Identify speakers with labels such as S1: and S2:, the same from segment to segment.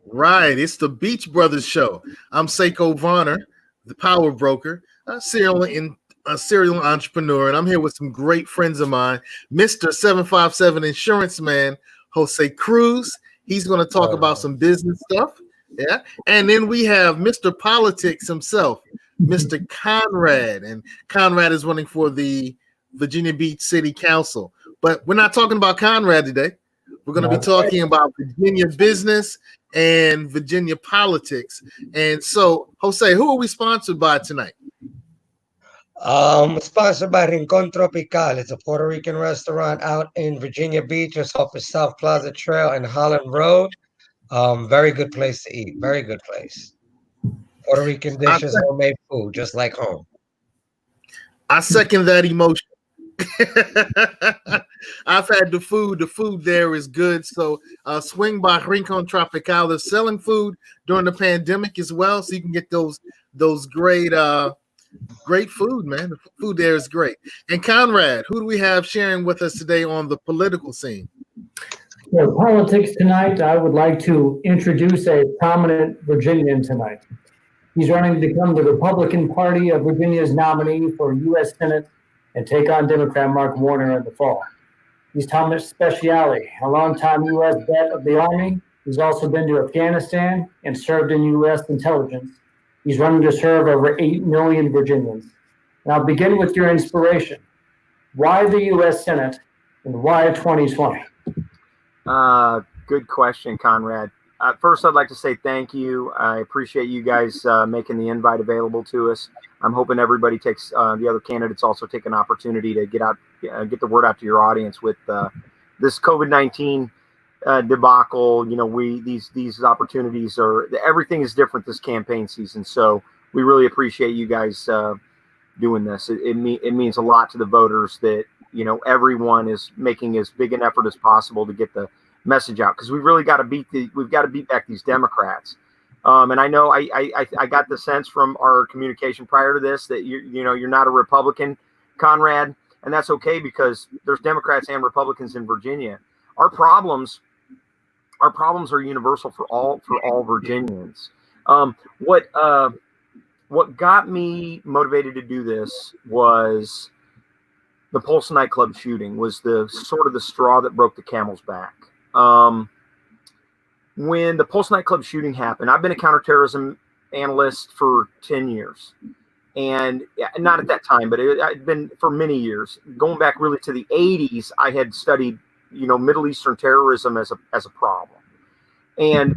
S1: Right, it's the Beach Brothers show. I'm Seko Varner, the power broker, a serial entrepreneur, and I'm here with some great friends of mine, Mr. 757 Insurance Man, Jose Cruz. He's going to talk about some business stuff. Yeah. And then we have Mr. Politics himself, Mr. Conrad. And Conrad is running for the Virginia Beach City Council. But we're not talking about Conrad today. We're going to be talking about Virginia business and Virginia politics. And so, Jose, who are we sponsored by tonight?
S2: Sponsored by Rincon Tropical. It's a Puerto Rican restaurant out in Virginia Beach, just off of South Plaza Trail and Holland Road. Very good place to eat. Very good place. Puerto Rican dishes, homemade food, just like home.
S1: I second that emotion. I've had the food. The food there is good. So swing by Rincon Tropical. They're selling food during the pandemic as well, so you can get those great food, man. The food there is great. And Conrad, who do we have sharing with us today on the political scene?
S3: For politics tonight, I would like to introduce a prominent Virginian tonight. He's running to become the Republican Party of Virginia's nominee for U.S. Senate and take on Democrat Mark Warner in the fall. He's Thomas Speciale, a longtime U.S. vet of the Army. He's also been to Afghanistan and served in U.S. intelligence. He's running to serve over 8 million Virginians. And I'll begin with your inspiration. Why the U.S. Senate and why 2020?
S4: Good question, Conrad. First, I'd like to say thank you. I appreciate you guys making the invite available to us. I'm hoping everybody takes the other candidates also take an opportunity to get the word out to your audience with this COVID-19 debacle. You know, these opportunities everything is different this campaign season. So we really appreciate you guys doing this. It means a lot to the voters that, you know, everyone is making as big an effort as possible to get the message out, because we've really got to beat back these Democrats. And I know I got the sense from our communication prior to this that you're not a Republican, Conrad, and that's okay, because there's Democrats and Republicans in Virginia. Our problems are universal for all Virginians. What got me motivated to do this was the Pulse nightclub shooting. Was the sort of the straw that broke the camel's back. When the Pulse nightclub shooting happened, I've been a counterterrorism analyst for 10 years. And not at that time, but I'd been for many years. Going back really to the 80s, I had studied, Middle Eastern terrorism as a problem. And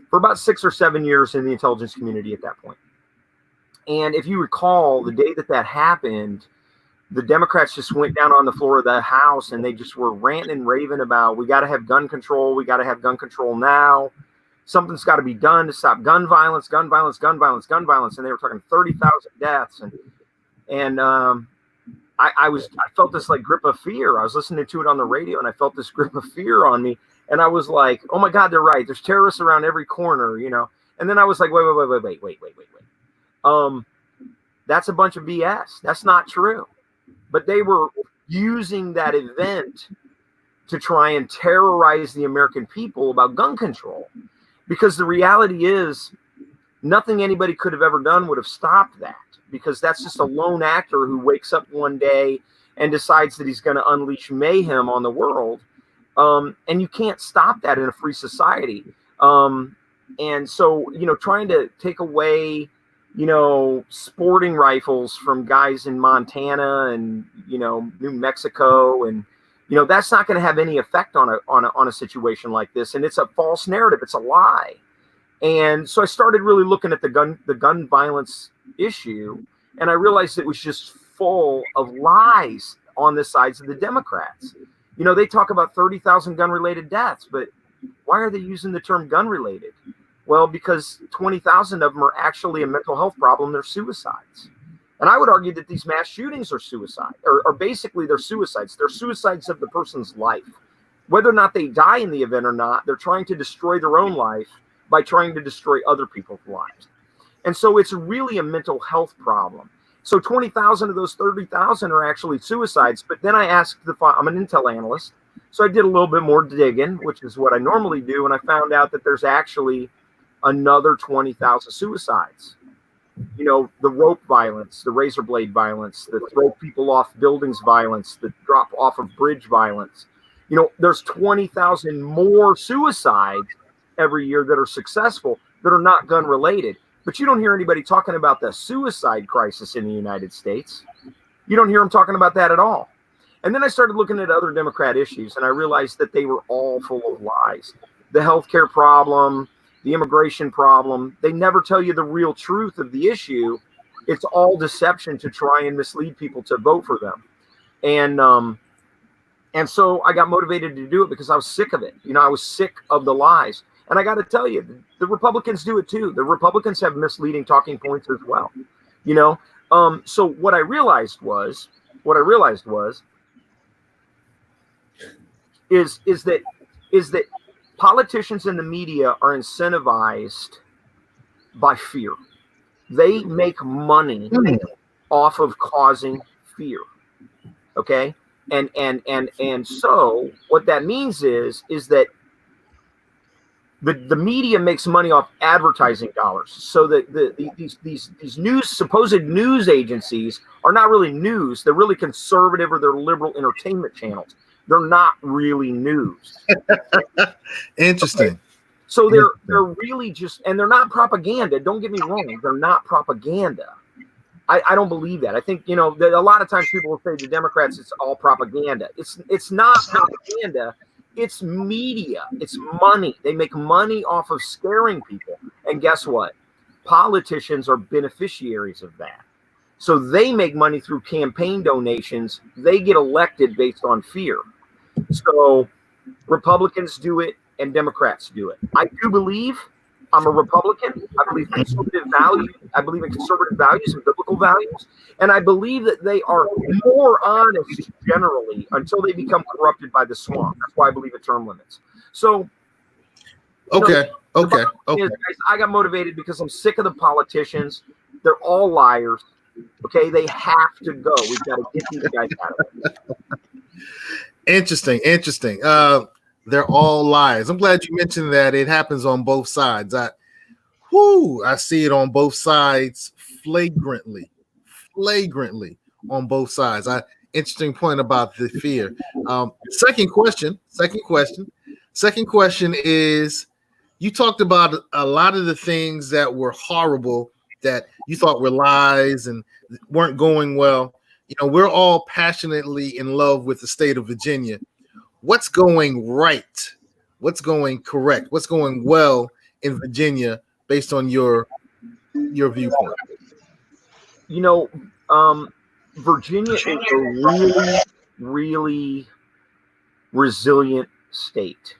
S4: for about 6 or 7 years in the intelligence community at that point. And if you recall, the day that happened, the Democrats just went down on the floor of the House and they just were ranting and raving about, we got to have gun control. We got to have gun control now. Something's got to be done to stop gun violence, gun violence, gun violence, gun violence. And they were talking 30,000 deaths. And I felt this like grip of fear. I was listening to it on the radio and I felt this grip of fear on me. And I was like, oh my God, they're right. There's terrorists around every corner, And then I was like, wait. That's a bunch of BS. That's not true. But they were using that event to try and terrorize the American people about gun control. Because the reality is, nothing anybody could have ever done would have stopped that. Because that's just a lone actor who wakes up one day and decides that he's going to unleash mayhem on the world. And you can't stop that in a free society. And so, trying to take away sporting rifles from guys in Montana and, New Mexico. And, that's not going to have any effect on a situation like this. And it's a false narrative. It's a lie. And so I started really looking at the gun violence issue. And I realized it was just full of lies on the sides of the Democrats. They talk about 30,000 gun related deaths, but why are they using the term gun related? Well, because 20,000 of them are actually a mental health problem. They're suicides. And I would argue that these mass shootings are suicide, or basically they're suicides. They're suicides of the person's life. Whether or not they die in the event or not, they're trying to destroy their own life by trying to destroy other people's lives. And so it's really a mental health problem. So 20,000 of those 30,000 are actually suicides. But then I asked I'm an intel analyst. So I did a little bit more digging, which is what I normally do. And I found out that there's actually another 20,000 suicides. You know, the rope violence, the razor blade violence, the throw people off buildings violence, the drop off of bridge violence. You know, there's 20,000 more suicides every year that are successful that are not gun related. But you don't hear anybody talking about the suicide crisis in the United States. You don't hear them talking about that at all. And then I started looking at other Democrat issues, and I realized that they were all full of lies. The healthcare problem, the immigration problem, they never tell you the real truth of the issue. It's all deception to try and mislead people to vote for them. And so I got motivated to do it because I was sick of it. You know, I was sick of the lies. And I got to tell you, the Republicans do it too. The Republicans have misleading talking points as well. You know, so what I realized was that politicians and the media are incentivized by fear. They make money off of causing fear. Okay. And so what that means is that the media makes money off advertising dollars. So that these supposed news agencies are not really news. They're really conservative, or they're liberal entertainment channels. They're not really news.
S1: Interesting.
S4: Okay. So they're really just, and they're not propaganda. Don't get me wrong. They're not propaganda. I don't believe that. I think, you know, that a lot of times people will say to Democrats, it's all propaganda. It's not propaganda. It's media. It's money. They make money off of scaring people. And guess what? Politicians are beneficiaries of that. So they make money through campaign donations. They get elected based on fear. So Republicans do it and Democrats do it. I do believe, I'm a Republican. I believe conservative values. I believe in conservative values and biblical values. And I believe that they are more honest generally until they become corrupted by the swamp. That's why I believe in term limits. So,
S1: okay.
S4: Guys, I got motivated because I'm sick of the politicians. They're all liars. Okay, they have to go. We've got to get these guys out of it.
S1: Interesting. They're all lies. I'm glad you mentioned that. It happens on both sides. I see it on both sides flagrantly on both sides. Interesting point about the fear. Second question is, you talked about a lot of the things that were horrible that you thought were lies and weren't going well. You know, we're all passionately in love with the state of Virginia. What's going right? What's going correct? What's going well in Virginia based on your viewpoint?
S4: You know, Virginia is a really, really resilient state.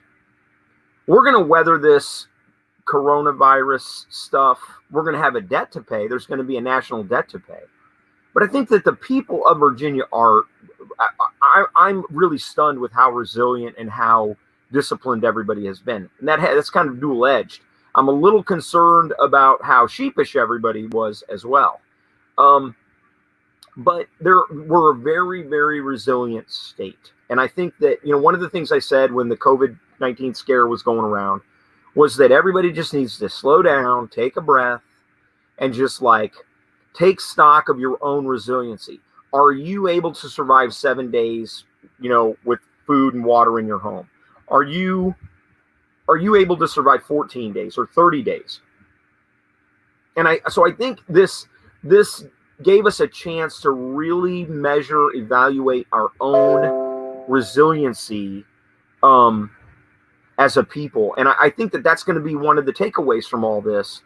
S4: We're going to weather this coronavirus stuff. We're going to have a debt to pay. There's going to be a national debt to pay. But I think that the people of Virginia are, I'm really stunned with how resilient and how disciplined everybody has been. And that's kind of dual-edged. I'm a little concerned about how sheepish everybody was as well. But we're a very, very resilient state. And I think that, you know, one of the things I said when the COVID-19 scare was going around was that everybody just needs to slow down, take a breath, and just take stock of your own resiliency. Are you able to survive 7 days, you know, with food and water in your home? Are you able to survive 14 days or 30 days? And I think this gave us a chance to really measure, evaluate our own resiliency as a people. And I think that that's going to be one of the takeaways from all this,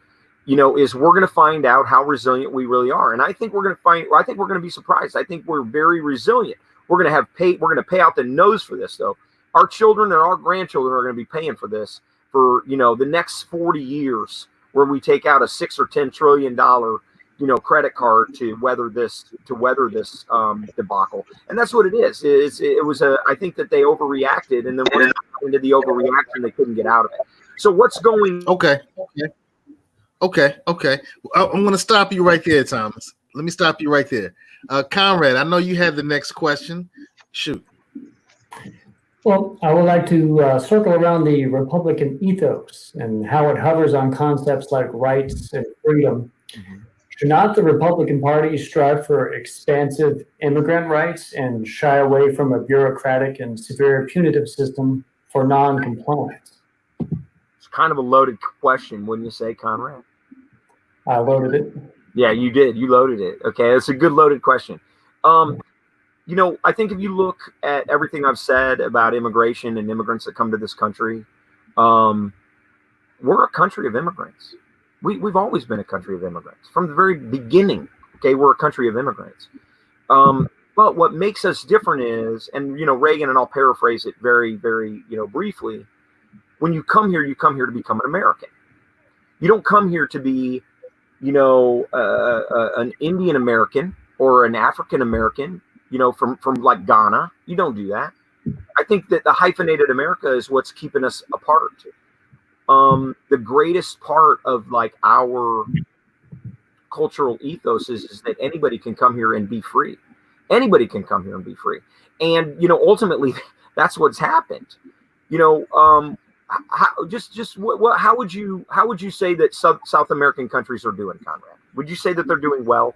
S4: you know, is we're going to find out how resilient we really are. And I think we're going to be surprised. I think we're very resilient. We're going to pay out the nose for this, though. Our children and our grandchildren are going to be paying for this for, you know, the next 40 years, where we take out a $6 or $10 trillion, you know, credit card to weather this debacle. And that's what it is. I think that they overreacted, and then once they into the overreaction, they couldn't get out of it. So what's going?
S1: Okay. I'm going to stop you right there, Thomas. Let me stop you right there. Conrad, I know you have the next question. Shoot.
S3: Well, I would like to circle around the Republican ethos and how it hovers on concepts like rights and freedom. Should not the Republican Party strive for expansive immigrant rights and shy away from a bureaucratic and severe punitive system for non-compliance?
S4: It's kind of a loaded question, wouldn't you say, Conrad?
S3: I loaded it.
S4: Yeah, you did. You loaded it. Okay, it's a good loaded question. I think if you look at everything I've said about immigration and immigrants that come to this country, we're a country of immigrants. We've always been a country of immigrants from the very beginning. Okay, we're a country of immigrants. But what makes us different is, and Reagan, and I'll paraphrase it very, very, briefly. When you come here to become an American. You don't come here to be, an Indian American or an African American, from like Ghana. You don't do that. I think that the hyphenated America is what's keeping us apart. The greatest part of like our cultural ethos is that anybody can come here and be free. Anybody can come here and be free. And, ultimately that's what's happened. How would you say that South American countries are doing, Conrad? Would you say that they're doing well?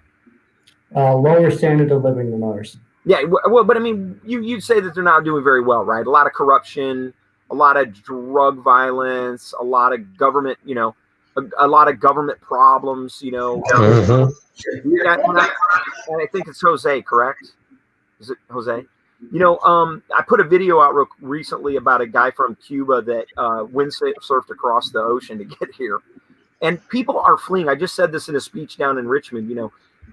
S3: Lower standard of living than ours.
S4: Yeah, well, but I mean, you'd say that they're not doing very well, right? A lot of corruption, a lot of drug violence, a lot of government, a lot of government problems,
S2: Mhm.
S4: I think it's Jose, correct? Is it Jose? I put a video out recently about a guy from Cuba that windsurfed across the ocean to get here. And people are fleeing. I just said this in a speech down in Richmond.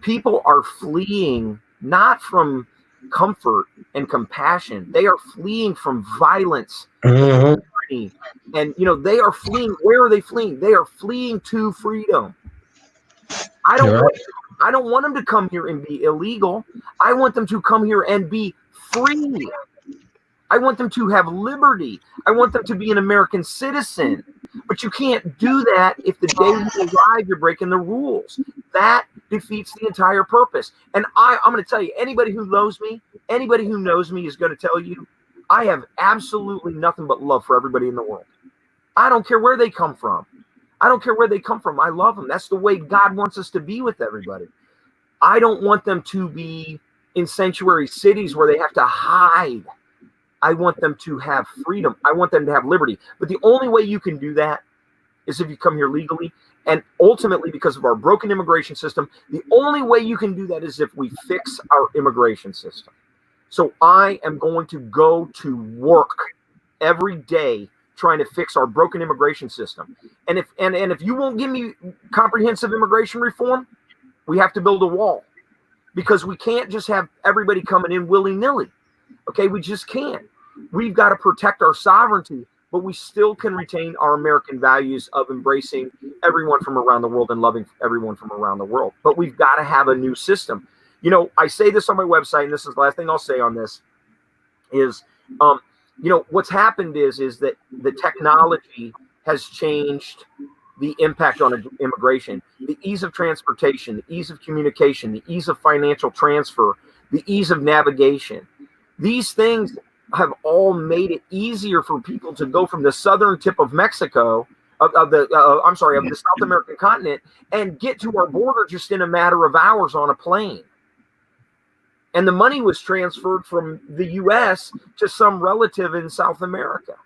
S4: People are fleeing not from comfort and compassion. They are fleeing from violence.
S2: Mhm.
S4: And, they are fleeing. Where are they fleeing? They are fleeing to freedom. I don't want them to come here and be illegal. I want them to come here and be free. I want them to have liberty. I want them to be an American citizen. But you can't do that if the day you arrive, you're breaking the rules. That defeats the entire purpose. And I'm going to tell you, anybody who knows me is going to tell you, I have absolutely nothing but love for everybody in the world. I don't care where they come from. I love them. That's the way God wants us to be with everybody. I don't want them to be in sanctuary cities where they have to hide. I want them to have freedom. I want them to have liberty. But the only way you can do that is if you come here legally. And ultimately, because of our broken immigration system, the only way you can do that is if we fix our immigration system. So I am going to go to work every day trying to fix our broken immigration system. And if you won't give me comprehensive immigration reform, we have to build a wall, because we can't just have everybody coming in willy-nilly. Okay, we just can't. We've got to protect our sovereignty, but we still can retain our American values of embracing everyone from around the world and loving everyone from around the world. But we've got to have a new system. I say this on my website, and this is the last thing I'll say on this, is, what's happened is that the technology has changed the impact on immigration, the ease of transportation, the ease of communication, the ease of financial transfer, the ease of navigation. These things have all made it easier for people to go from the southern tip of Mexico, of the South American continent, and get to our border just in a matter of hours on a plane. And the money was transferred from the U.S. to some relative in South America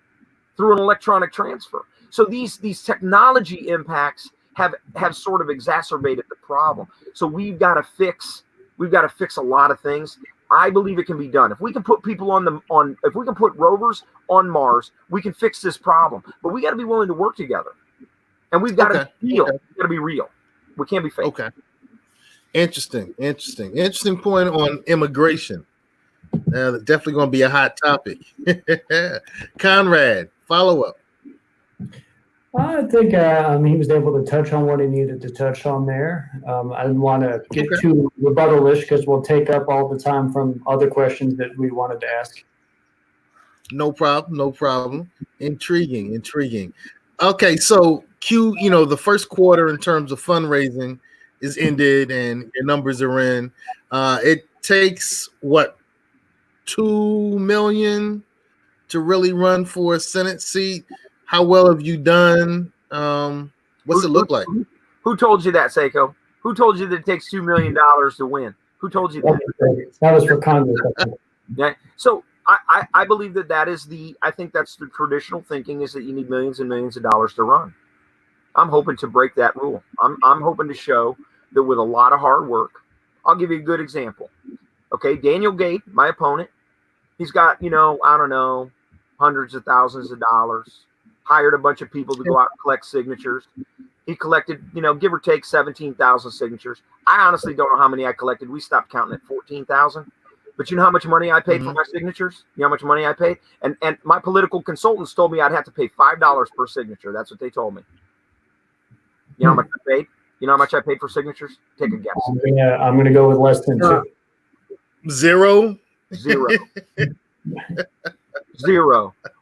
S4: through an electronic transfer. So these technology impacts have sort of exacerbated the problem. So we've got to fix a lot of things. I believe it can be done. If we can put people if we can put rovers on Mars, we can fix this problem. But we got to be willing to work together, and we've got to be real. We've got to be real. We can't be fake.
S1: Okay. Interesting point on immigration. Definitely going to be a hot topic. Conrad, follow up.
S3: I think he was able to touch on what he needed to touch on there. I didn't want to get too rebuttal-ish because we'll take up all the time from other questions that we wanted to ask.
S1: No problem. Intriguing. Okay, so the first quarter in terms of fundraising is ended and your numbers are in. It takes what, $2 million to really run for a Senate seat? How well have you done? What's it look like?
S4: Who told you that, Seko? Who told you that it takes $2 million to win? Who told you that?
S3: That was for Congress.
S4: Yeah. So I believe that is I think that's the traditional thinking, is that you need millions and millions of dollars to run. I'm hoping to break that rule. I'm hoping to show that with a lot of hard work. I'll give you a good example. Okay, Daniel Gate, my opponent, he's got, I don't know, hundreds of thousands of dollars, hired a bunch of people to go out and collect signatures. He collected, give or take 17,000 signatures. I honestly don't know how many I collected. We stopped counting at 14,000. But you know how much money I paid for my signatures? You know how much money I paid? And my political consultants told me I'd have to pay $5 per signature. That's what they told me. You know how much I paid? You know how much I paid for signatures? Take a guess.
S3: I'm gonna go with less than 2.
S1: Zero.
S4: Zero.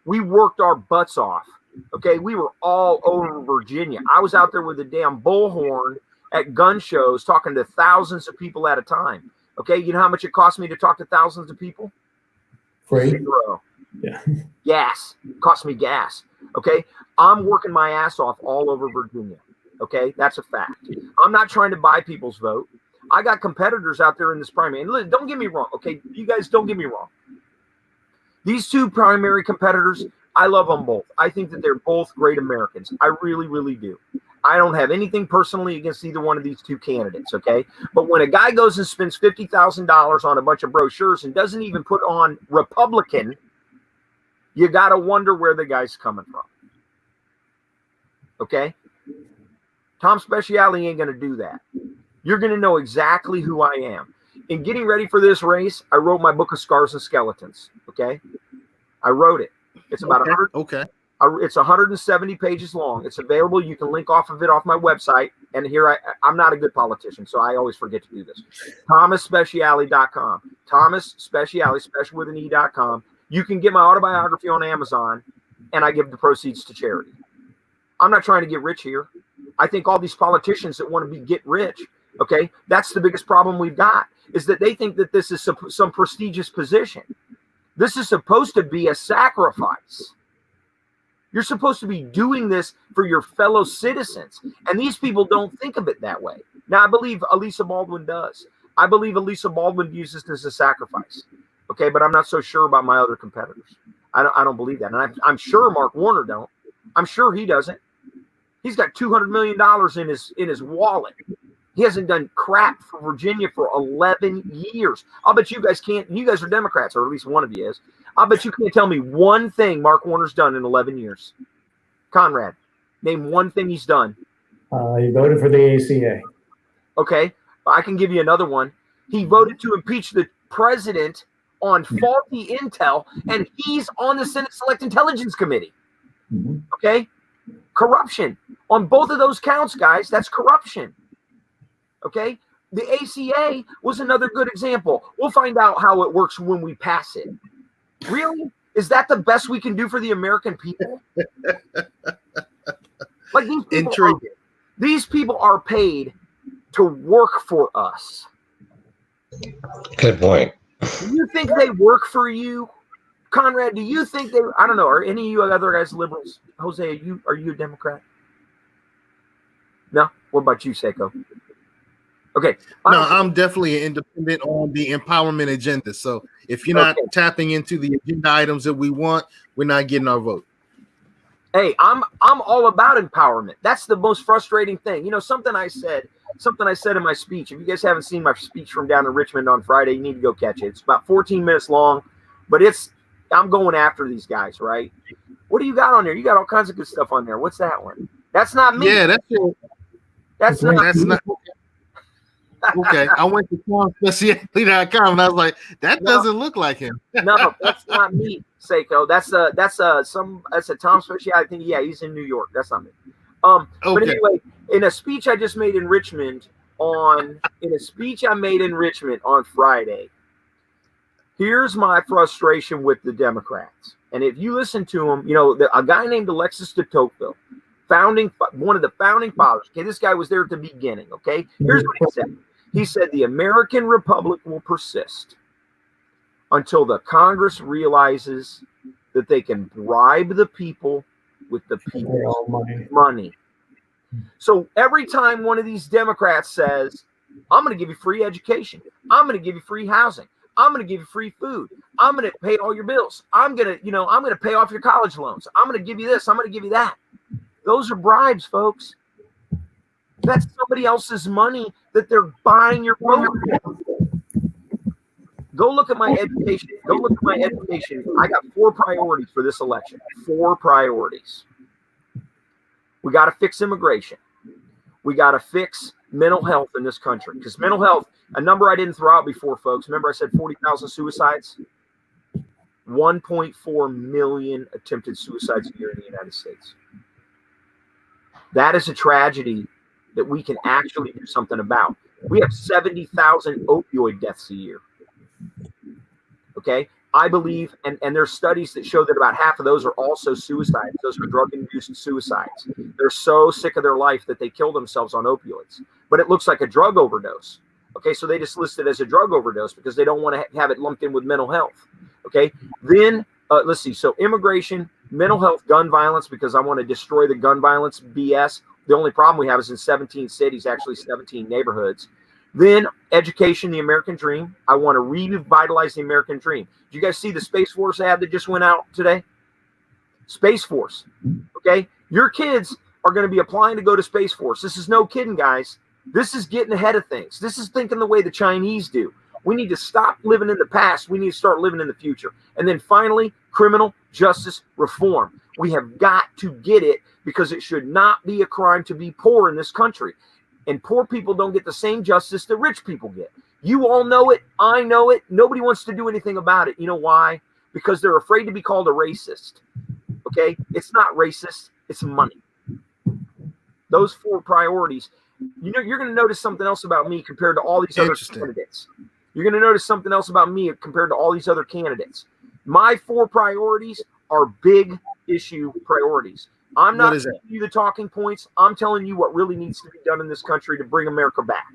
S4: We worked our butts off. Okay, we were all over Virginia. I was out there with a damn bullhorn at gun shows talking to thousands of people at a time. Okay, you know how much it cost me to talk to thousands of people?
S3: Free.
S4: Zero.
S3: Yeah.
S4: Gas. Cost me gas. Okay, I'm working my ass off all over Virginia. Okay, that's a fact. I'm not trying to buy people's vote. I got competitors out there in this primary. And listen, don't get me wrong. Okay, you guys don't get me wrong. These two primary competitors, I love them both. I think that they're both great Americans. I really, really do. I don't have anything personally against either one of these two candidates, okay? But when a guy goes and spends $50,000 on a bunch of brochures and doesn't even put on Republican, you got to wonder where the guy's coming from, okay? Thomas Speciale ain't going to do that. You're going to know exactly who I am. In getting ready for this race, I wrote my book of Scars and Skeletons, okay? I wrote it. It's about 100.
S1: Okay.
S4: It's 170 pages long. It's available. You can link off of it off my website. And here I'm not a good politician, so I always forget to do this. ThomasSpeciale.com. Thomas Speciale, special with an E.com. You can get my autobiography on Amazon, and I give the proceeds to charity. I'm not trying to get rich here. I think all these politicians that want to get rich, okay, that's the biggest problem we've got, is that they think that this is some prestigious position. This is supposed to be a sacrifice. You're supposed to be doing this for your fellow citizens. And these people don't think of it that way. Now, I believe Elisa Baldwin does. I believe Elisa Baldwin views this as a sacrifice. Okay, but I'm not so sure about my other competitors. I don't believe that. And I'm sure Mark Warner don't. I'm sure he doesn't. He's got $200 million in his wallet. He hasn't done crap for Virginia for 11 years. I'll bet you guys can't. You guys are Democrats, or at least one of you is. I'll bet you can't tell me one thing Mark Warner's done in 11 years. Conrad, name one thing he's done.
S3: He voted for the ACA.
S4: Okay, I can give you another one. He voted to impeach the president on faulty intel, and he's on the Senate Select Intelligence Committee.
S3: Mm-hmm.
S4: Okay, corruption on both of those counts, guys. That's corruption. Okay, the ACA was another good example. We'll find out how it works when we pass it. Really? Is that the best we can do for the American people? Like these people are paid to work for us.
S2: Good point.
S4: Do you think they work for you? Conrad, do you think I don't know, are any of you other guys liberals? Jose, are you a Democrat? No? What about you, Seko? Okay.
S1: No, I'm definitely an independent on the empowerment agenda. So if you're not tapping into the agenda items that we want, we're not getting our vote.
S4: Hey, I'm all about empowerment. That's the most frustrating thing. You know, something I said in my speech. If you guys haven't seen my speech from down in Richmond on Friday, you need to go catch it. It's about 14 minutes long, but I'm going after these guys, right? What do you got on there? You got all kinds of good stuff on there. What's that one? That's not me.
S1: Yeah, that's it.
S4: That's not.
S1: Okay, I went to ThomasSpeciale.com and I was like, that doesn't look like him.
S4: No, that's not me, Seko. That's a Thomas Speciale. I think he's in New York. That's not me. But anyway, in a speech I just made in Richmond on Friday, here's my frustration with the Democrats. And if you listen to him, you know, a guy named Alexis de Tocqueville, one of the founding fathers. Okay, this guy was there at the beginning. Okay, here's what he said. He said, the American Republic will persist until the Congress realizes that they can bribe the people with the people's money. So every time one of these Democrats says, I'm going to give you free education, I'm going to give you free housing, I'm going to give you free food, I'm going to pay all your bills, I'm going to pay off your college loans, I'm going to give you this, I'm going to give you that. Those are bribes, folks. That's somebody else's money that they're buying your vote with. Go look at my education. I got 4 priorities for this election. 4 priorities. We got to fix immigration. We got to fix mental health in this country. Because mental health, a number I didn't throw out before, folks. Remember I said 40,000 suicides? 1.4 million attempted suicides a year in the United States. That is a tragedy that we can actually do something about. We have 70,000 opioid deaths a year. Okay, I believe, and there's studies that show that about half of those are also suicides. Those are drug-induced suicides. They're so sick of their life that they kill themselves on opioids. But it looks like a drug overdose. Okay, so they just list it as a drug overdose because they don't want to have it lumped in with mental health. Okay, then let's see. So immigration, mental health, gun violence, because I want to destroy the gun violence BS. The only problem we have is in 17 cities, actually 17 neighborhoods. Then education, the American dream. I want to revitalize the American dream. Did you guys see the Space Force ad that just went out today? Space Force. Okay. Your kids are going to be applying to go to Space Force. This is no kidding, guys. This is getting ahead of things. This is thinking the way the Chinese do. We need to stop living in the past. We need to start living in the future. And then finally, criminal justice reform. We have got to get it because it should not be a crime to be poor in this country. And poor people don't get the same justice that rich people get. You all know it. I know it. Nobody wants to do anything about it. You know why? Because they're afraid to be called a racist. Okay? It's not racist. It's money. Those 4 priorities. You know, you're going to notice something else about me compared to all these other candidates. You're going to notice something else about me compared to all these other candidates. My 4 priorities are big issue priorities. I'm not telling you the talking points. I'm telling you what really needs to be done in this country to bring America back.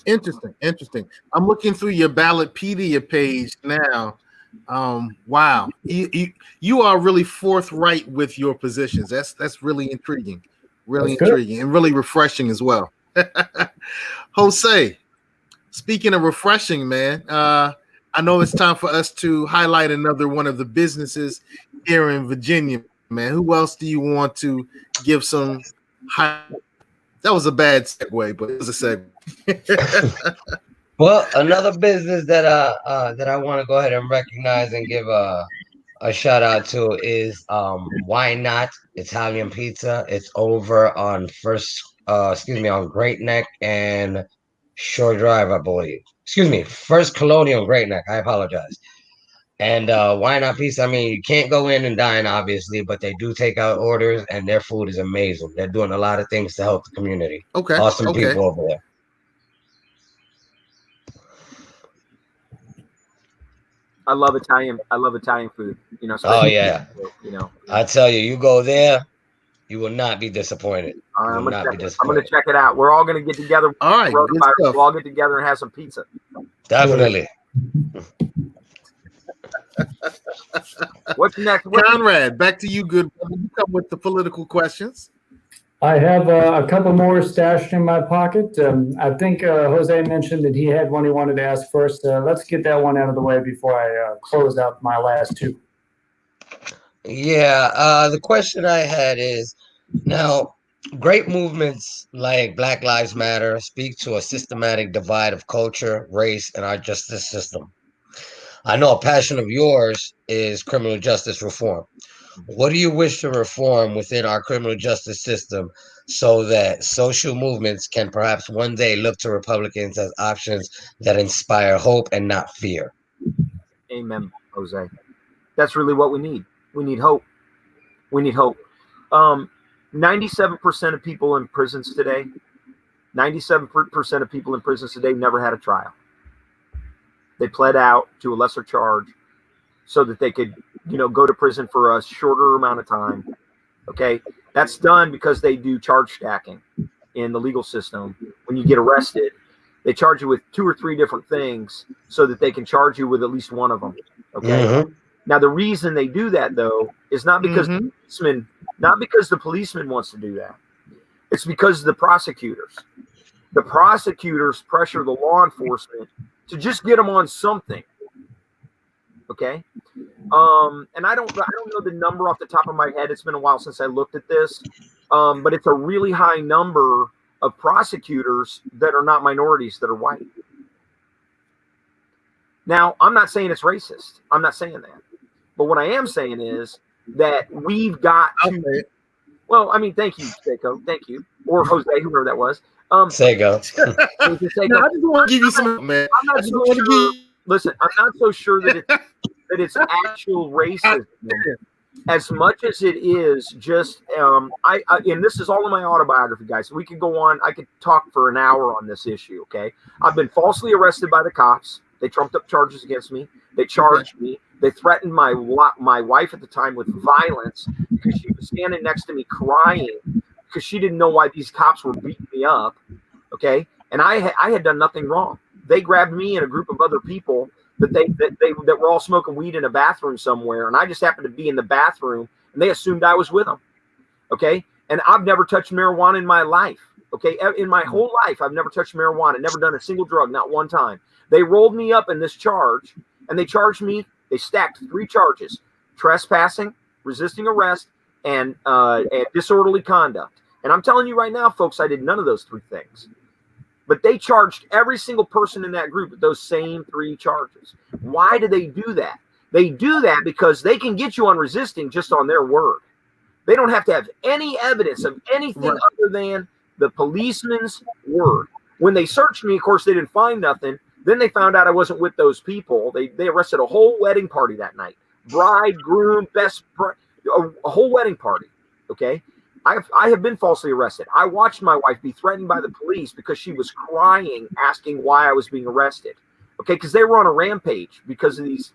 S1: Interesting. I'm looking through your Ballotpedia page now. Wow. You are really forthright with your positions. That's really intriguing. Really intriguing and really refreshing as well. Jose, speaking of refreshing, man, I know it's time for us to highlight another one of the businesses here in Virginia, man. Who else do you want to give some That was a bad segue, but it was a segue.
S2: Well, another business that I want to go ahead and recognize and give a shout out to is Why Not Italian Pizza. It's over on on Great Neck and Shore Drive, I believe. First Colonial Great Neck. I apologize. And Why Not Pizza? I mean, you can't go in and dine, obviously, but they do take out orders, and their food is amazing. They're doing a lot of things to help the community.
S1: Okay.
S2: Awesome people over there.
S4: I love Italian food. You know.
S2: Oh yeah.
S4: You know.
S2: I tell you, you go there, you will not be disappointed.
S4: I'm gonna check it out. We're all gonna get together.
S1: All right.
S4: We'll all get together and have some pizza.
S2: Definitely.
S4: What's next?
S1: Conrad, back to you, good brother. You come with the political questions.
S3: I have a couple more stashed in my pocket. I think Jose mentioned that he had one he wanted to ask first. Let's get that one out of the way before I close out my last 2.
S2: Yeah, the question I had is, now, great movements like Black Lives Matter speak to a systematic divide of culture, race, and our justice system. I know a passion of yours is criminal justice reform. What do you wish to reform within our criminal justice system so that social movements can perhaps one day look to Republicans as options that inspire hope and not fear?
S4: Amen, Jose. That's really what we need. We need hope. 97% of people in prisons today, 97% of people in prisons today never had a trial. They pled out to a lesser charge so that they could, go to prison for a shorter amount of time. Okay. That's done because they do charge stacking in the legal system. When you get arrested, They charge you with 2 or 3 different things so that they can charge you with at least one of them. Okay.
S2: Mm-hmm.
S4: Now, the reason they do that, though, is not because not because the policeman wants to do that. It's because the prosecutors pressure the law enforcement to just get them on something. Okay. And I don't know the number off the top of my head. It's been a while since I looked at this. But it's a really high number of prosecutors that are not minorities, that are white. Now, I'm not saying it's racist. I'm not saying that. But what I am saying is that we've got to. Well, I mean, thank you, Seko. Thank you. Or Jose, whoever that was.
S2: Seko.
S1: I just want to give you some, man.
S4: I'm not so sure. Listen, I'm not so sure that it's actual racism as much as it is just. And this is all in my autobiography, guys. So we could go on. I could talk for an hour on this issue. Okay, I've been falsely arrested by the cops. They trumped up charges against me. They charged me. They threatened my wife at the time with violence because she was standing next to me crying because she didn't know why these cops were beating me up. Okay, and I had done nothing wrong. They grabbed me and a group of other people that were all smoking weed in a bathroom somewhere, and I just happened to be in the bathroom, and they assumed I was with them. Okay, and I've never touched marijuana in my life. Okay, in my whole life, I've never touched marijuana, never done a single drug, not one time. They rolled me up in this charge, and they charged me. They stacked 3 charges: trespassing, resisting arrest, and disorderly conduct. And I'm telling you right now, folks, I did none of those 3 things. But they charged every single person in that group with those same 3 charges. Why do they do that? They do that because they can get you on resisting just on their word. They don't have to have any evidence of anything other than the policeman's word. When they searched me, of course, they didn't find nothing. Then they found out I wasn't with those people. They arrested a whole wedding party that night. Bride, groom, a whole wedding party. Okay. I have been falsely arrested. I watched my wife be threatened by the police because she was crying, asking why I was being arrested. Okay, because they were on a rampage because of these.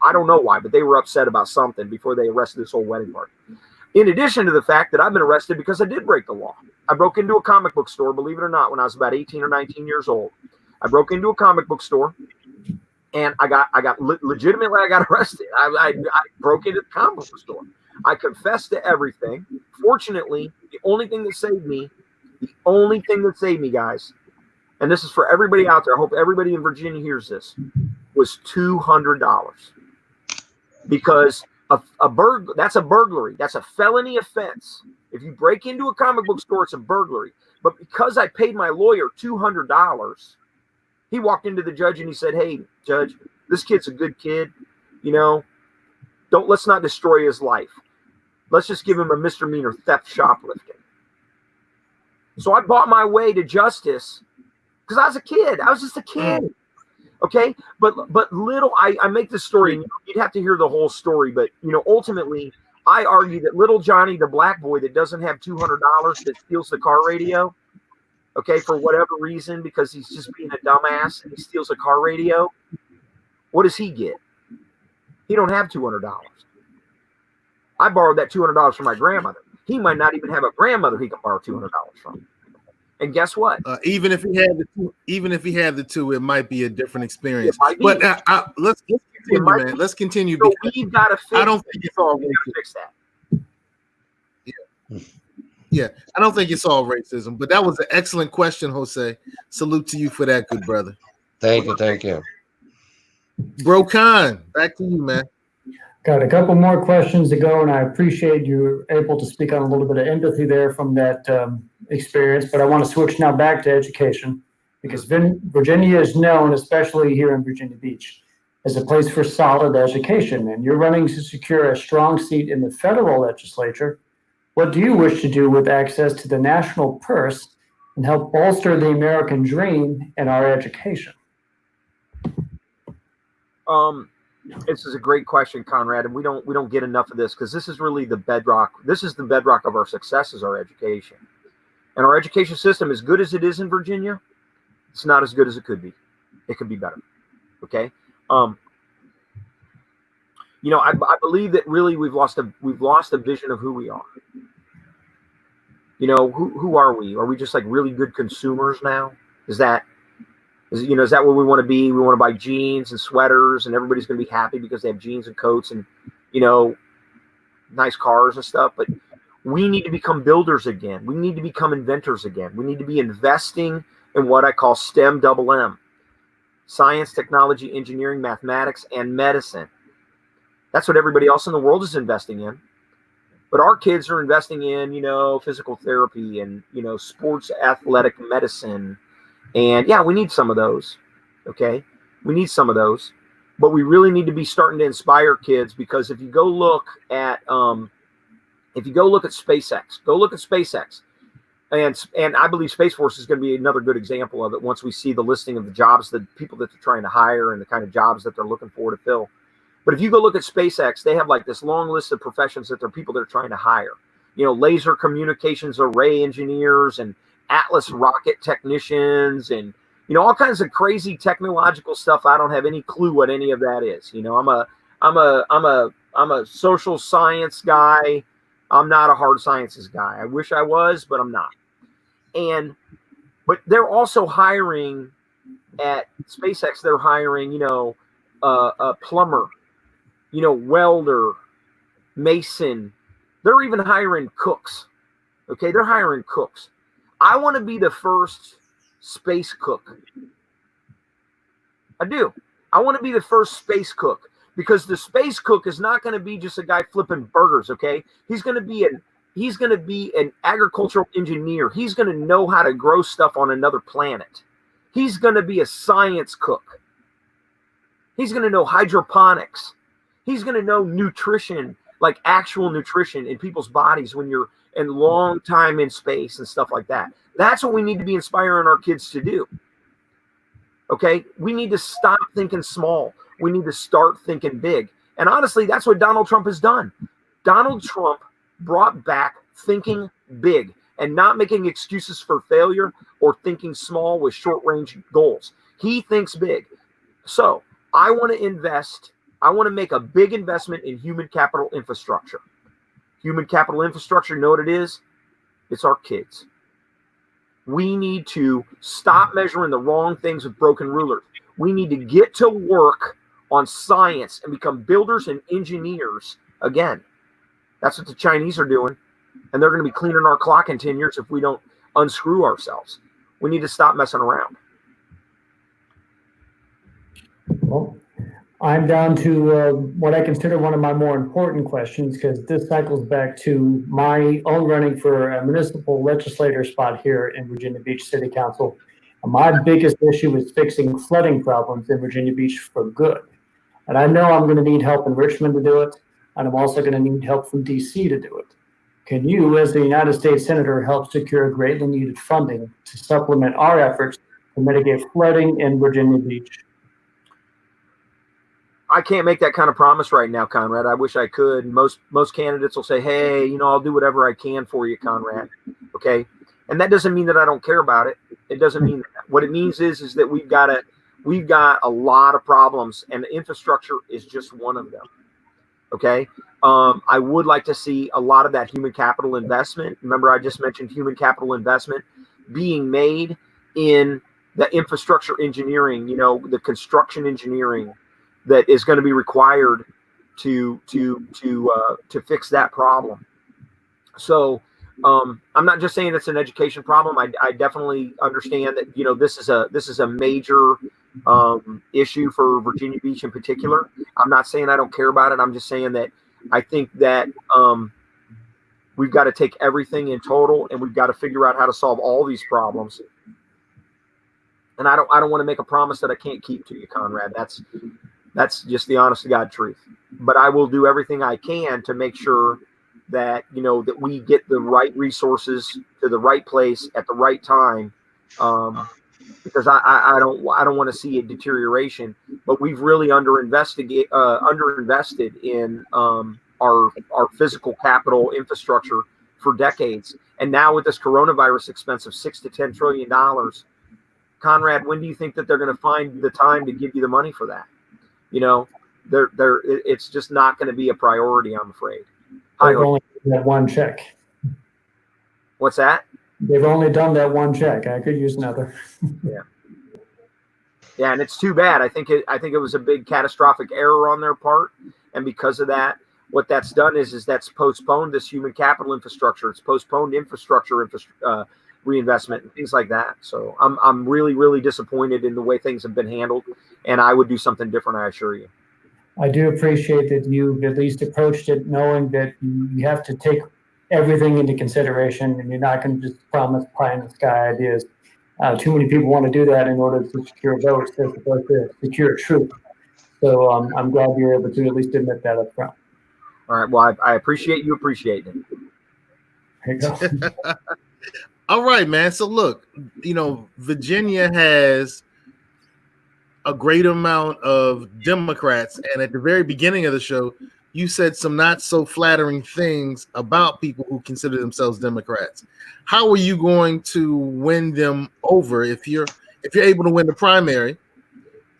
S4: I don't know why, but they were upset about something before they arrested this whole wedding party. In addition to the fact that I've been arrested because I did break the law. I broke into a comic book store, believe it or not, when I was about 18 or 19 years old. I broke into a comic book store, and I got legitimately I got arrested. I broke into the comic book store. I confessed to everything. Fortunately, the only thing that saved me, guys, and this is for everybody out there, I hope everybody in Virginia hears this, was $200. Because that's a burglary. That's a felony offense. If you break into a comic book store, it's a burglary. But because I paid my lawyer $200, he walked into the judge and he said, "Hey, Judge, this kid's a good kid. You know, let's not destroy his life. Let's just give him a misdemeanor theft shoplifting." So I bought my way to justice because I was a kid. I was just a kid. Okay. But I make this story, and you'd have to hear the whole story. But, ultimately, I argue that little Johnny, the black boy that doesn't have $200 that steals the car radio, okay, for whatever reason, because he's just being a dumbass and he steals a car radio, what does he get? He don't have $200. I borrowed that $200 from my grandmother. He might not even have a grandmother he can borrow $200 from. And guess what?
S1: Even if he had the two, it might be a different experience. But let's continue, man. Let's continue.
S4: So we've got to fix.
S1: I don't think it's all
S4: racist. Fix that.
S1: Yeah, I don't think it's all racism. But that was an excellent question, Jose. Salute to you for that, good brother.
S2: Thank you.
S1: Bro Khan, back to you, man.
S3: Got a couple more questions to go, and I appreciate you able to speak on a little bit of empathy there from that experience. But I want to switch now back to education, because Virginia is known, especially here in Virginia Beach, as a place for solid education. And you're running to secure a strong seat in the federal legislature. What do you wish to do with access to the national purse and help bolster the American dream and our education?
S4: This is a great question, Conrad, and we don't get enough of this because this is really the bedrock. This is the bedrock of our success, is our education. And our education system, as good as it is in Virginia, it's not as good as it could be. It could be better. Okay. I believe that really we've lost a vision of who we are. Who are we? Are we just like really good consumers now? Is that Is that what we want to be? We want to buy jeans and sweaters, and everybody's going to be happy because they have jeans and coats and, nice cars and stuff. But we need to become builders again. We need to become inventors again. We need to be investing in what I call STEM double M: science, technology, engineering, mathematics, and medicine. That's what everybody else in the world is investing in. But our kids are investing in, physical therapy and, sports athletic medicine. And yeah, we need some of those. Okay. We need some of those, but we really need to be starting to inspire kids, because if you go look at SpaceX, and I believe Space Force is going to be another good example of it once we see the listing of the jobs, the people that they're trying to hire and the kind of jobs that they're looking for to fill. But if you go look at SpaceX, they have like this long list of professions that they're people they're trying to hire. Laser communications array engineers and Atlas rocket technicians and, all kinds of crazy technological stuff. I don't have any clue what any of that is. I'm a social science guy. I'm not a hard sciences guy. I wish I was, but I'm not. But they're also hiring at SpaceX. They're hiring, a plumber, welder, mason. They're even hiring cooks. Okay, they're hiring cooks. I want to be the first space cook. I do. I want to be the first space cook, because the space cook is not going to be just a guy flipping burgers. Okay, he's going to be an agricultural engineer. He's going to know how to grow stuff on another planet. He's going to be a science cook. He's going to know hydroponics. He's going to know nutrition, like actual nutrition in people's bodies when you're in long time in space and stuff like that. That's what we need to be inspiring our kids to do. Okay? We need to stop thinking small. We need to start thinking big. And honestly, that's what Donald Trump has done. Donald Trump brought back thinking big and not making excuses for failure or thinking small with short-range goals. He thinks big. So I want to invest. I want to make a big investment in human capital infrastructure. Human capital infrastructure, you know what it is? It's our kids. We need to stop measuring the wrong things with broken rulers. We need to get to work on science and become builders and engineers again. That's what the Chinese are doing. And they're going to be cleaning our clock in 10 years if we don't unscrew ourselves. We need to stop messing around.
S3: Well, I'm down to what I consider one of my more important questions, because this cycles back to my own running for a municipal legislator spot here in Virginia Beach City Council. My biggest issue is fixing flooding problems in Virginia Beach for good. And I know I'm going to need help in Richmond to do it, and I'm also going to need help from DC to do it. Can you, as the United States Senator, help secure greatly needed funding to supplement our efforts to mitigate flooding in Virginia Beach?
S4: I can't make that kind of promise right now, Conrad. I wish I could. Most candidates will say, hey, I'll do whatever I can for you, Conrad. Okay. And that doesn't mean that I don't care about it. It doesn't mean that. What it means is that we've got a lot of problems, and infrastructure is just one of them. Okay. I would like to see a lot of that human capital investment. Remember, I just mentioned human capital investment being made in the infrastructure engineering, the construction engineering that is going to be required to fix that problem. So I'm not just saying it's an education problem. I definitely understand that this is a major issue for Virginia Beach in particular. I'm not saying I don't care about it. I'm just saying that I think that we've got to take everything in total, and we've got to figure out how to solve all these problems. And I don't want to make a promise that I can't keep to you, Conrad. That's just the honest to God truth. But I will do everything I can to make sure that, that we get the right resources to the right place at the right time. Because I don't want to see a deterioration, but we've really underinvested in our physical capital infrastructure for decades. And now with this coronavirus expense of $6 to $10 trillion, Conrad, when do you think that they're going to find the time to give you the money for that? It's just not going to be a priority, I'm afraid.
S3: They've only done that one check.
S4: What's that?
S3: They've only done that one check. I could use another.
S4: Yeah. Yeah, and it's too bad. I think it was a big catastrophic error on their part, and because of that, what that's done is that's postponed this human capital infrastructure. It's postponed infrastructure reinvestment and things like that. So I'm really, really disappointed in the way things have been handled, and I would do something different, I assure you.
S3: I do appreciate that you've at least approached it knowing that you have to take everything into consideration, and you're not going to just promise pie in the sky ideas. Too many people want to do that in order to secure votes as opposed to secure truth. So I'm glad you're able to at least admit that up front.
S4: All right. Well, I appreciate you appreciating it.
S3: There you go.
S1: All right, man. So look, Virginia has a great amount of Democrats, and at the very beginning of the show, you said some not so flattering things about people who consider themselves Democrats. How are you going to win them over? If you're able to win the primary,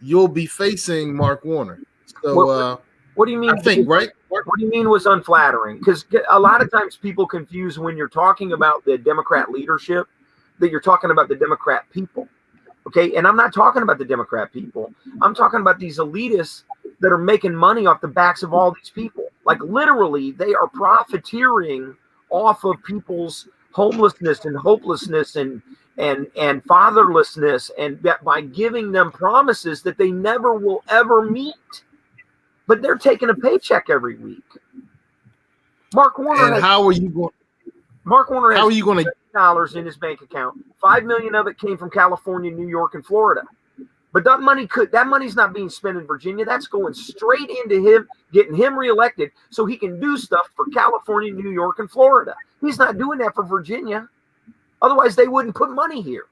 S1: you'll be facing Mark Warner. So
S4: what do you mean?
S1: I think, right?
S4: What do you mean was unflattering? Because a lot of times people confuse when you're talking about the Democrat leadership that you're talking about the Democrat people. Okay, and I'm not talking about the Democrat people. I'm talking about these elitists that are making money off the backs of all these people. Like literally, they are profiteering off of people's homelessness and hopelessness and fatherlessness, and that by giving them promises that they never will ever meet. But they're taking a paycheck every week. Mark Warner.
S1: And how are you going?
S4: Mark Warner.
S1: How are you going to?
S4: $dollars in his bank account. $5 million of it came from California, New York, and Florida. But that money's not being spent in Virginia. That's going straight into him, getting him reelected so he can do stuff for California, New York, and Florida. He's not doing that for Virginia. Otherwise, they wouldn't put money here.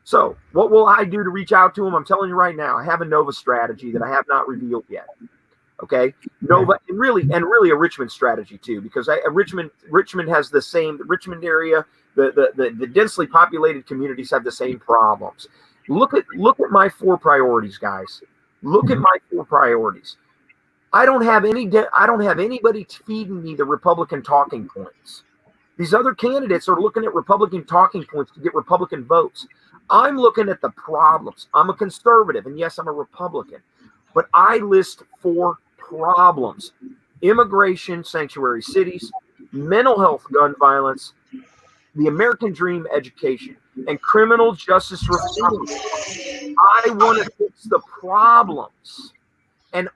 S4: So what will I do to reach out to him? I'm telling you right now, I have a Nova strategy that I have not revealed yet. Okay, Nova, and really a Richmond strategy too, because Richmond has the same. The Richmond area, the densely populated communities have the same problems. Look at my 4 priorities, guys. Look at my 4 priorities. I don't have anybody feeding me the Republican talking points. These other candidates are looking at Republican talking points to get Republican votes. I'm looking at the problems. I'm a conservative, and yes, I'm a Republican, but I list 4 problems: immigration, sanctuary cities, mental health, gun violence, the American dream, education, and criminal justice reform. I want to fix the problems, and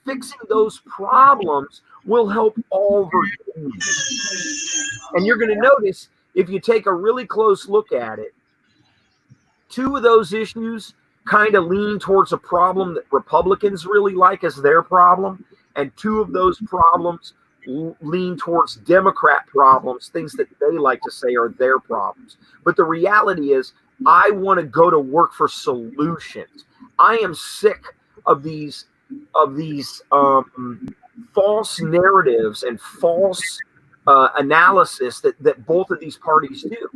S4: fixing those problems will help all Virginians. And you're going to notice, if you take a really close look at it, 2 of those issues kind of lean towards a problem that Republicans really like as their problem, and 2 of those problems lean towards Democrat problems, things that they like to say are their problems. But the reality is, I want to go to work for solutions. I am sick of these false narratives and false analysis that both of these parties do.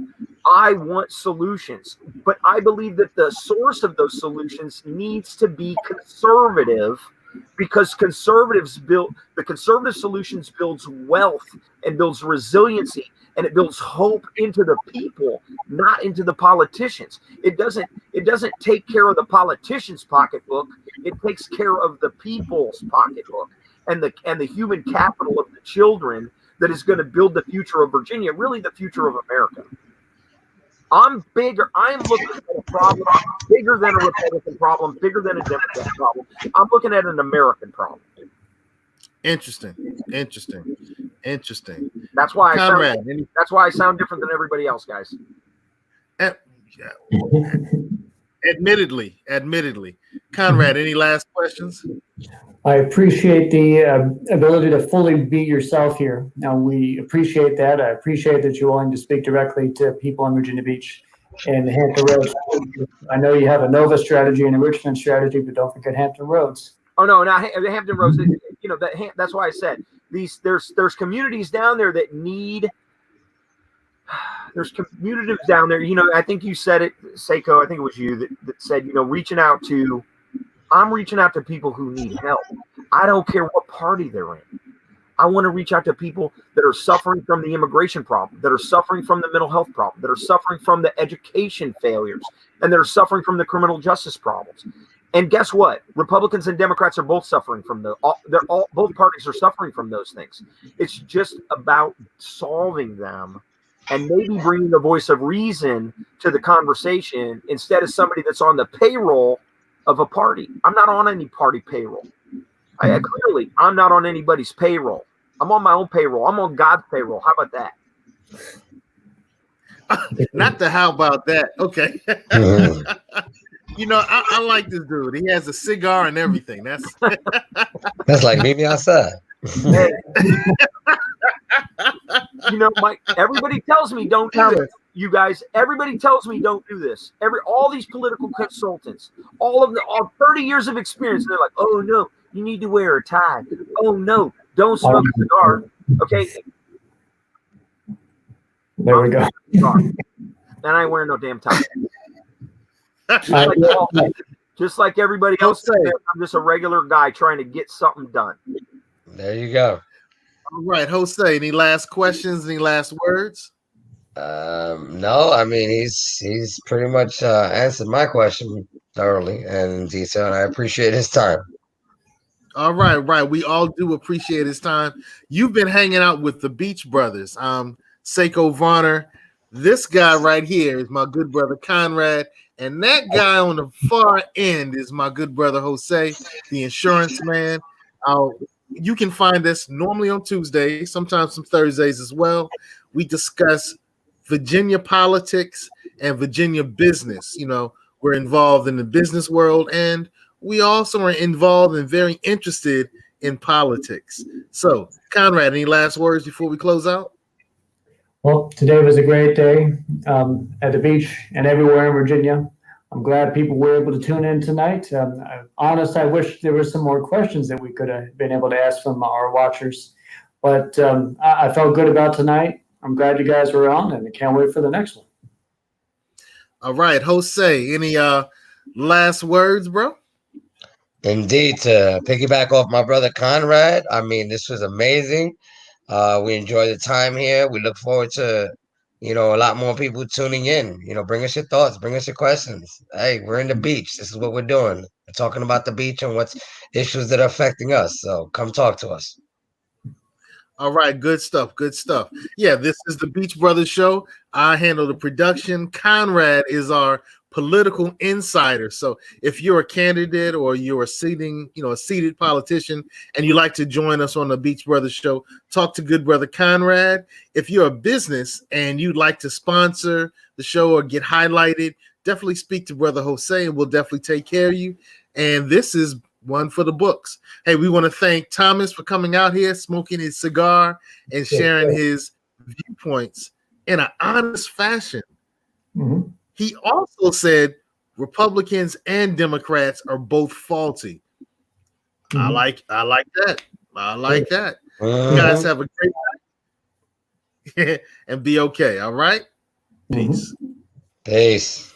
S4: I want solutions, but I believe that the source of those solutions needs to be conservative, because the conservative solutions builds wealth and builds resiliency, and it builds hope into the people, not into the politicians. It doesn't take care of the politicians' pocketbook. It takes care of the people's pocketbook and the human capital of the children that is going to build the future of Virginia, really the future of America. I'm looking at a problem bigger than a Republican problem, bigger than a Democrat problem. I'm looking at an American problem.
S1: Interesting.
S4: That's why
S1: Conrad,
S4: I sound different than everybody else, guys.
S1: Admittedly. Conrad, any last questions?
S3: I appreciate the ability to fully be yourself here. Now, we appreciate that. I appreciate that you're willing to speak directly to people in Virginia Beach and Hampton Roads. I know you have a Nova strategy and a Richmond strategy, but don't forget Hampton Roads.
S4: Oh no, the Hampton Roads. That's why I said there's communities down there that need. There's communities down there. I think you said it, Seko. I think it was you that said, I'm reaching out to people who need help. I don't care what party they're in. I want to reach out to people that are suffering from the immigration problem, that are suffering from the mental health problem, that are suffering from the education failures, and that are suffering from the criminal justice problems. And guess what? Republicans and Democrats are both suffering from both parties are suffering from those things. It's just about solving them and maybe bringing the voice of reason to the conversation instead of somebody that's on the payroll of a party. I'm not on any party payroll. Clearly, I'm not on anybody's payroll. I'm on my own payroll. I'm on God's payroll. How about that?
S1: Not the how about that. Okay. You know, I like this dude. He has a cigar and everything. That's
S2: like meet me outside.
S4: You know, Mike, everybody tells me don't do this. You guys, everybody tells me don't do this. All these political consultants, all 30 years of experience, they're like, oh no, you need to wear a tie. Oh no, don't smoke a cigar. Okay.
S3: There we go.
S4: And I ain't wearing no damn tie. Just like everybody else, I'm just a regular guy trying to get something done.
S2: There you go.
S1: All right, Jose, any last questions, any last words?
S2: No, I mean he's pretty much answered my question thoroughly and in detail, and I appreciate his time.
S1: All right, right. We all do appreciate his time. You've been hanging out with the Beach Brothers. Seko, Varner. This guy right here is my good brother Conrad, and that guy on the far end is my good brother Jose, the insurance man. You can find us normally on Tuesdays, sometimes some Thursdays as well. We discuss Virginia politics and Virginia business. You know, we're involved in the business world, and we also are involved and very interested in politics. So, Conrad, any last words before we close out?
S3: Well, today was a great day at the beach and everywhere in Virginia. I'm glad people were able to tune in tonight. I wish there were some more questions that we could have been able to ask from our watchers. But I felt good about tonight. I'm glad you guys were on, and I can't wait for the next one.
S1: All right, Jose, any last words, bro?
S2: Indeed, to piggyback off my brother Conrad, I mean, this was amazing. We enjoy the time here. We look forward to, a lot more people tuning in. Bring us your thoughts, bring us your questions. Hey, we're in the beach. This is what we're doing. We're talking about the beach and what's issues that are affecting us. So come talk to us.
S1: All right, good stuff, good stuff. Yeah, this is the Beach Brothers Show. I handle the production. Conrad is our political insider. So if you're a candidate or you're a seated politician and you like to join us on the Beach Brothers Show, talk to good brother Conrad. If you're a business and you'd like to sponsor the show or get highlighted, definitely speak to brother Jose and we'll definitely take care of you. And this is one for the books. Hey, we want to thank Thomas for coming out here, smoking his cigar and sharing his viewpoints in an honest fashion.
S3: Mm-hmm.
S1: He also said Republicans and Democrats are both faulty. Mm-hmm. I like that. I like that. Mm-hmm. You guys have a great night and be okay. All right.
S3: Mm-hmm.
S1: Peace.
S2: Peace.